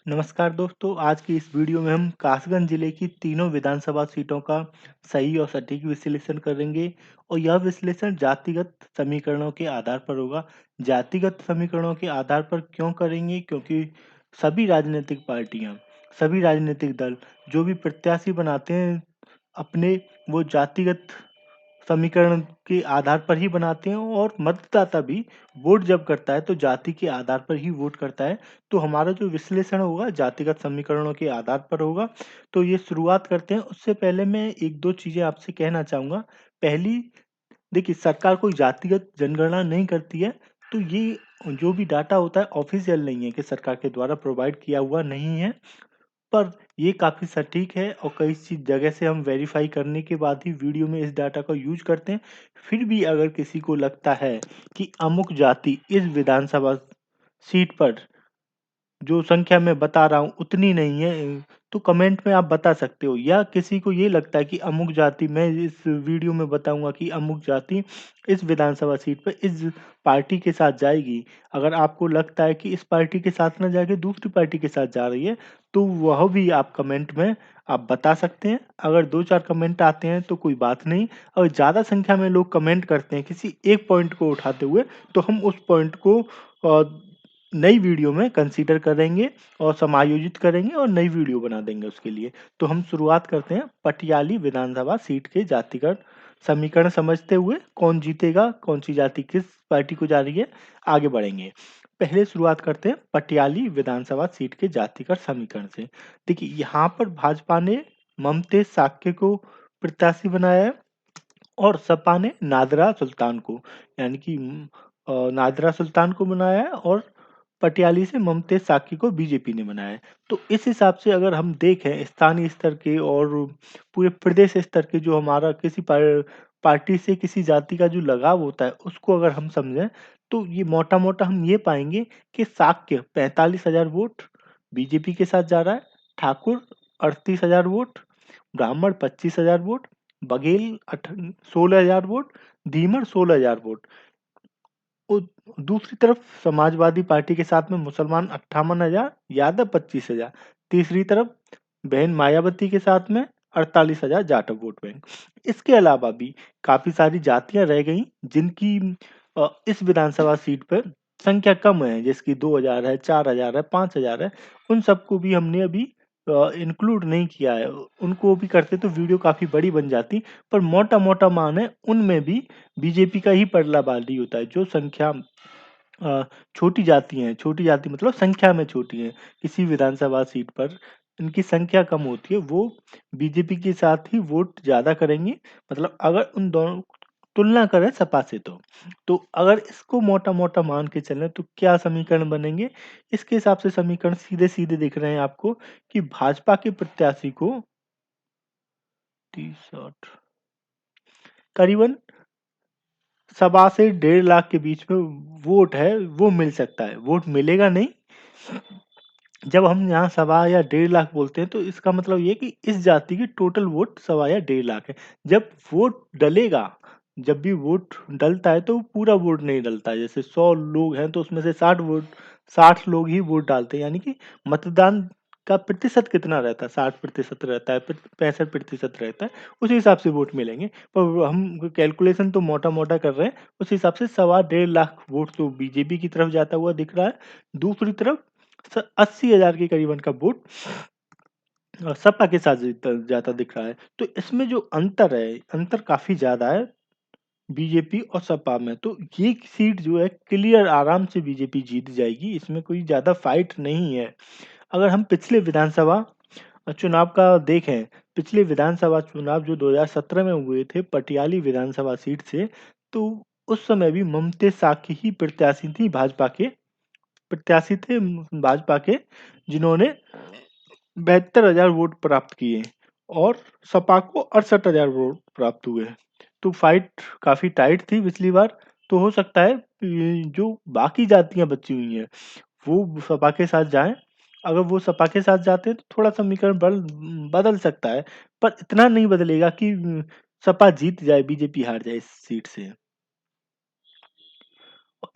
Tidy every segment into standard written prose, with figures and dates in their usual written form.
नमस्कार दोस्तों, आज की इस वीडियो में हम कासगंज जिले की तीनों विधानसभा सीटों का सही और सटीक विश्लेषण करेंगे और यह विश्लेषण जातिगत समीकरणों के आधार पर होगा। जातिगत समीकरणों के आधार पर क्यों करेंगे? क्योंकि सभी राजनीतिक पार्टियां, सभी राजनीतिक दल जो भी प्रत्याशी बनाते हैं अपने, वो जातिगत समीकरण के आधार पर ही बनाते हैं और मतदाता भी वोट जब करता है तो जाति के आधार पर ही वोट करता है। तो हमारा जो विश्लेषण होगा जातिगत समीकरणों के आधार पर होगा। तो ये शुरुआत करते हैं। उससे पहले मैं एक दो चीजें आपसे कहना चाहूंगा। पहली, देखिए, सरकार कोई जातिगत जनगणना नहीं करती है। तो ये जो भी डाटा होता है ऑफिशियल नहीं है, कि सरकार के द्वारा प्रोवाइड किया हुआ नहीं है, पर ये काफ़ी सटीक है और कई चीज़ जगह से हम वेरीफाई करने के बाद ही वीडियो में इस डाटा का यूज करते हैं। फिर भी अगर किसी को लगता है कि अमुक जाति इस विधानसभा सीट पर जो संख्या मैं बता रहा हूँ उतनी नहीं है, तो कमेंट में आप बता सकते हो। या किसी को ये लगता है कि अमुक जाति, मैं इस वीडियो में बताऊंगा कि अमुक जाति इस विधानसभा सीट पर इस पार्टी के साथ जाएगी। अगर आपको लगता है कि इस पार्टी के साथ ना जाके दूसरी पार्टी के साथ जा रही है, तो वह भी आप कमेंट में आप बता सकते हैं। अगर दो चार कमेंट आते हैं तो कोई बात नहीं। और ज़्यादा संख्या में लोग कमेंट करते हैं किसी एक पॉइंट को उठाते हुए, तो हम उस पॉइंट को नई वीडियो में कंसीडर करेंगे और समायोजित करेंगे और नई वीडियो बना देंगे उसके लिए। तो हम शुरुआत करते हैं पटियाली विधानसभा सीट के जातिगत समीकरण समझते हुए, कौन जीतेगा, कौन सी जाति किस पार्टी को जा रही है, आगे बढ़ेंगे। पहले शुरुआत करते हैं पटियाली विधानसभा सीट के जातिगत समीकरण से। देखिए, यहाँ पर भाजपा ने ममतेज साक्य को प्रत्याशी बनाया है और सपा ने नादरा सुल्तान को, यानी कि नादरा सुल्तान को बनाया है, और पटियाली से ममतेज साकी को बीजेपी ने बनाया है। तो इस हिसाब से अगर हम देखें स्थानीय स्तर के और पूरे प्रदेश स्तर के, जो हमारा किसी पार्टी से किसी जाति का जो लगाव होता है उसको अगर हम समझें, तो ये मोटा मोटा हम ये पाएंगे कि साक्य 45,000 वोट बीजेपी के साथ जा रहा है, ठाकुर 38,000 वोट, ब्राह्मण 25,000 vote, Baghel 16,000 vote, Dhimar 16,000 vote. और दूसरी तरफ समाजवादी पार्टी के साथ में मुसलमान 58,000, यादव 25,000। तीसरी तरफ बहन मायावती के साथ में 48,000 जाटव वोट बैंक। इसके अलावा भी काफी सारी जातियां रह गई जिनकी इस विधानसभा सीट पर संख्या कम है, जिसकी 2,000 है, 4,000 है, 5,000 है। उन सबको भी हमने अभी इंक्लूड नहीं किया है। उनको भी करते तो वीडियो काफी बड़ी बन जाती। पर मोटा मोटा मान है उनमें भी बीजेपी का ही पलड़ा भारी होता है। जो संख्या छोटी जाति हैं, छोटी जाति मतलब संख्या में छोटी हैं, किसी विधानसभा सीट पर इनकी संख्या कम होती है, वो बीजेपी के साथ ही वोट ज्यादा करेंगी। मतलब अगर उन दोनों तुलना करें सपा से, तो अगर इसको मोटा मोटा मान के चलें तो क्या समीकरण बनेंगे? इसके हिसाब से समीकरण सीधे सीधे दिख रहे हैं आपको, कि भाजपा के प्रत्याशी को 30 करीबन 1.25 से 1.5 लाख के बीच में वोट है, वो मिल सकता है। वोट मिलेगा नहीं। जब हम यहाँ 1.25 या 1.5 लाख बोलते हैं तो इसका मतलब ये है कि इस जाति की टोटल वोट 1.25 या 1.5 लाख है। जब वोट डलेगा, जब भी वोट डलता है तो पूरा वोट नहीं डलता है। जैसे 100 लोग हैं तो उसमें से 60 लोग ही वोट डालते हैं, यानी कि मतदान का प्रतिशत कितना रहता है, 60% रहता है, 65% रहता है, उसी हिसाब से वोट मिलेंगे। पर हम कैलकुलेशन तो मोटा मोटा कर रहे हैं, उस हिसाब से 1.25 1.5 लाख वोट तो बीजेपी की तरफ जाता हुआ दिख रहा है। दूसरी तरफ 80,000 के करीबन का वोट सपा के साथ जाता दिख रहा है। तो इसमें जो अंतर है, अंतर काफी ज्यादा है बीजेपी और सपा में। तो ये सीट जो है क्लियर आराम से बीजेपी जीत जाएगी, इसमें कोई ज्यादा फाइट नहीं है। अगर हम पिछले विधानसभा चुनाव का देखें, पिछले विधानसभा चुनाव जो 2017 में हुए थे पटियाली विधानसभा सीट से, तो उस समय भी ममतेज साकी ही प्रत्याशी थी, प्रत्याशी थे भाजपा के, जिन्होंने 72,000 वोट प्राप्त किए और सपा को 68,000 वोट प्राप्त हुए। तो फाइट काफी टाइट थी पिछली बार। तो हो सकता है जो बाकी जातियां बची हुई हैं वो सपा के साथ जाएं। अगर वो सपा के साथ जाते हैं तो थोड़ा समीकरण बदल सकता है, पर इतना नहीं बदलेगा कि सपा जीत जाए, बीजेपी हार जाए इस सीट से।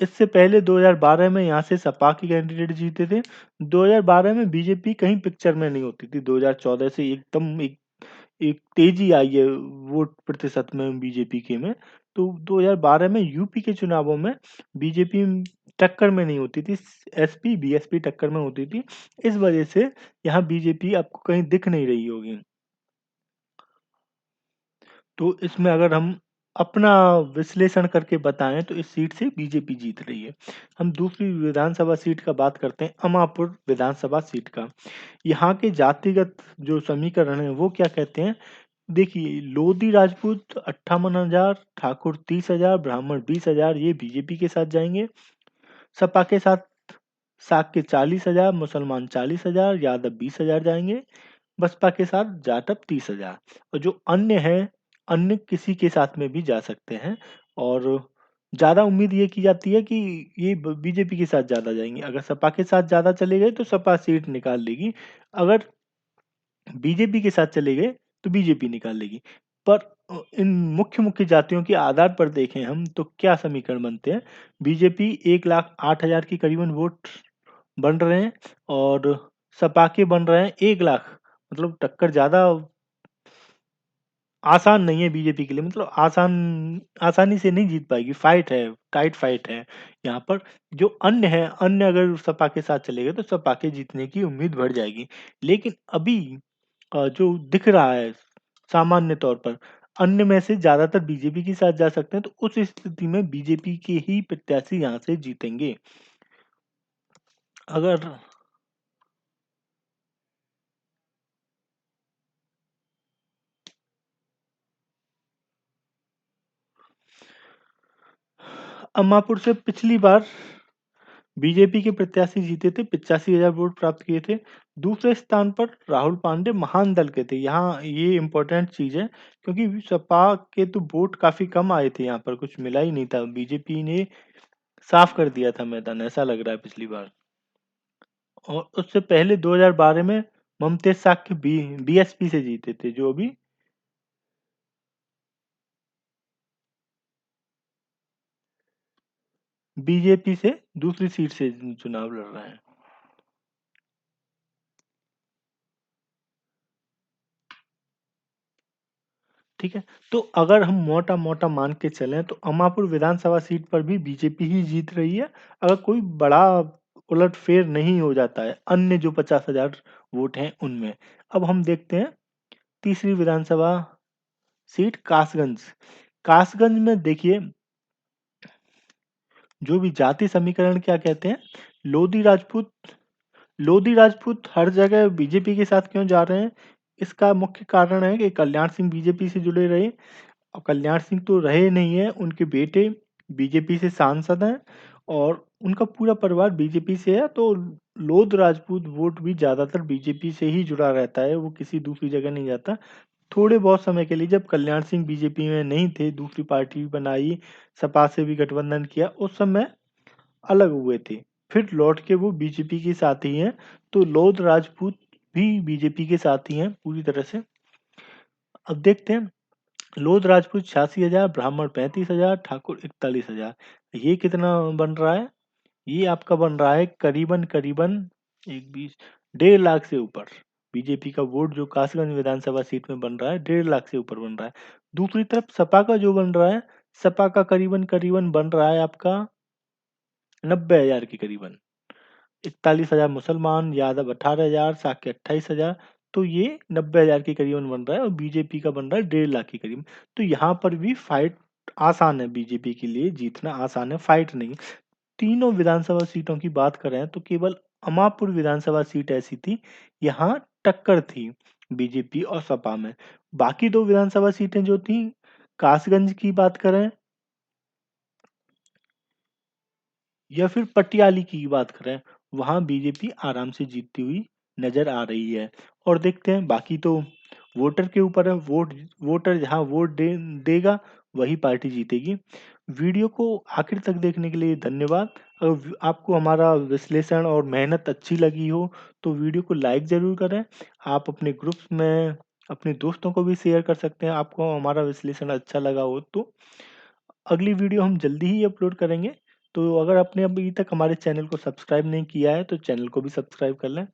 इससे पहले 2012 में यहाँ से सपा के कैंडिडेट जीते थे। 2012 में बीजेपी कहीं पिक्चर में नहीं होती थी। 2014 से एकदम एक एक तेज़ी आई है वोट प्रतिशत में बीजेपी के में। तो 2012 में यूपी के चुनावों में बीजेपी टक्कर में नहीं होती थी। एसपी, बीएसपी टक्कर में होती थी। इस वजह से यहाँ बीजेपी आपको कहीं दिख नहीं रही होगी। तो इसमें अगर हम अपना विश्लेषण करके बताएँ तो इस सीट से बीजेपी जीत रही है। हम दूसरी विधानसभा सीट का बात करते हैं, अमापुर विधानसभा सीट का। यहाँ के जातिगत जो समीकरण हैं वो क्या कहते हैं? देखिए, लोधी राजपूत 58,000, ठाकुर 30,000, ब्राह्मण 20,000 ये बीजेपी के साथ जाएँगे। सपा के साथ साक्य 40,000, मुसलमान 40,000, यादव 20,000 जाएँगे। बसपा के साथ जाटव 30,000 और जो अन्य हैं, अन्य किसी के साथ में भी जा सकते हैं और ज़्यादा उम्मीद ये की जाती है कि ये ब बीजेपी के साथ ज़्यादा जाएँगे। अगर सपा के साथ ज़्यादा चले गए तो सपा सीट निकाल लेगी। अगर बीजेपी के साथ चले गए तो बीजेपी निकाल लेगी। पर इन मुख्य-मुख्य जातियों के आधार पर देखें हम तो क्या समीकरण बनते हैं? बीजेपी 1,08,000 के करीबन वोट बन रहे हैं और सपा के बन रहे हैं 1,00,000 मतलब टक्कर ज़्यादा आसान नहीं है बीजेपी के लिए मतलब आसानी से नहीं जीत पाएगी, फाइट है, टाइट फाइट है यहाँ पर। जो अन्य हैं, अन्य अगर सपा के साथ चले गए तो सपा के जीतने की उम्मीद बढ़ जाएगी। लेकिन अभी जो दिख रहा है सामान्य तौर पर, अन्य में से ज़्यादातर बीजेपी के साथ जा सकते हैं, तो उस स्थिति में बीजेपी के ही प्रत्याशी यहाँ से जीतेंगे। अगर अम्मापुर से पिछली बार बीजेपी के प्रत्याशी जीते थे, 85,000 वोट प्राप्त किए थे। दूसरे स्थान पर राहुल पांडे महान दल के थे। यहाँ ये इम्पोर्टेंट चीज़ है क्योंकि सपा के तो वोट काफ़ी कम आए थे यहाँ पर, कुछ मिला ही नहीं था। बीजेपी ने साफ कर दिया था मैदान, ऐसा लग रहा है पिछली बार। और उससे पहले 2012 में ममतेज साक्य बीएसपी से जीते थे, जो अभी बीजेपी से दूसरी सीट से चुनाव लड़ रहे हैं। ठीक है, तो अगर हम मोटा-मोटा मान के चलें तो अमापुर विधानसभा सीट पर भी बीजेपी ही जीत रही है, अगर कोई बड़ा उलटफेर नहीं हो जाता है, अन्य जो 50,000 वोट हैं उनमें। अब हम देखते हैं तीसरी विधानसभा सीट कासगंज। कासगंज में देखिए जो भी जाति समीकरण क्या कहते हैं, लोधी राजपूत लोधी राजपूत हर जगह बीजेपी के साथ क्यों जा रहे हैं? इसका मुख्य कारण है कि कल्याण सिंह बीजेपी से जुड़े रहे और कल्याण सिंह तो रहे नहीं हैं, उनके बेटे बीजेपी से सांसद हैं और उनका पूरा परिवार बीजेपी से है, तो लोध राजपूत वोट भी ज़्यादातर बीजेपी से ही जुड़ा रहता है, वो किसी दूसरी जगह नहीं जाता। थोड़े बहुत समय के लिए जब कल्याण सिंह बीजेपी में नहीं थे, दूसरी पार्टी बनाई, सपा से भी गठबंधन किया, उस समय अलग हुए थे। फिर लौट के वो बीजेपी के साथ ही हैं, तो लोध राजपूत भी बीजेपी के साथ ही हैं पूरी तरह से। अब देखते हैं लोध राजपूत 86,000, ब्राह्मण 35,000, ठाकुर 41,000। ये कितना बन रहा है? ये आपका बन रहा है करीबन-करीबन 1 20 डेढ़ लाख से ऊपर। बीजेपी का वोट जो कासगंज विधानसभा सीट में बन रहा है, डेढ़ लाख से ऊपर बन रहा है। दूसरी तरफ सपा का जो बन रहा है, सपा का करीबन-करीबन बन रहा है आपका 90,000 के करीबन। 41,000 मुसलमान, यादव 18,000, साक्य 28,000 तो ये 90,000 के करीबन बन रहा है और बीजेपी का बन रहा है 1.5 लाख के करीब। तो यहाँ पर भी फाइट आसान है बीजेपी के लिए जीतना आसान है, फाइट नहीं। तीनों विधानसभा सीटों की बात करें तो केवल अमापुर विधानसभा सीट ऐसी थी, यहाँ टक्कर थी बीजेपी और सपा में। बाकी 2 विधानसभा सीटें जो थी, कासगंज की बात करें या फिर पटियाली की बात करें, वहाँ बीजेपी आराम से जीतती हुई नज़र आ रही है। और देखते हैं बाकी तो वोटर के ऊपर है, वोटर जहाँ वोट देगा वही पार्टी जीतेगी। वीडियो को आखिर तक देखने के लिए धन्यवाद। अगर आपको हमारा विश्लेषण और मेहनत अच्छी लगी हो तो वीडियो को लाइक ज़रूर करें। आप अपने ग्रुप्स में अपने दोस्तों को भी शेयर कर सकते हैं, आपको हमारा विश्लेषण अच्छा लगा हो तो। अगली वीडियो हम जल्दी ही अपलोड करेंगे। तो अगर आपने अभी तक हमारे चैनल को सब्सक्राइब नहीं किया है, तो चैनल को भी सब्सक्राइब कर लें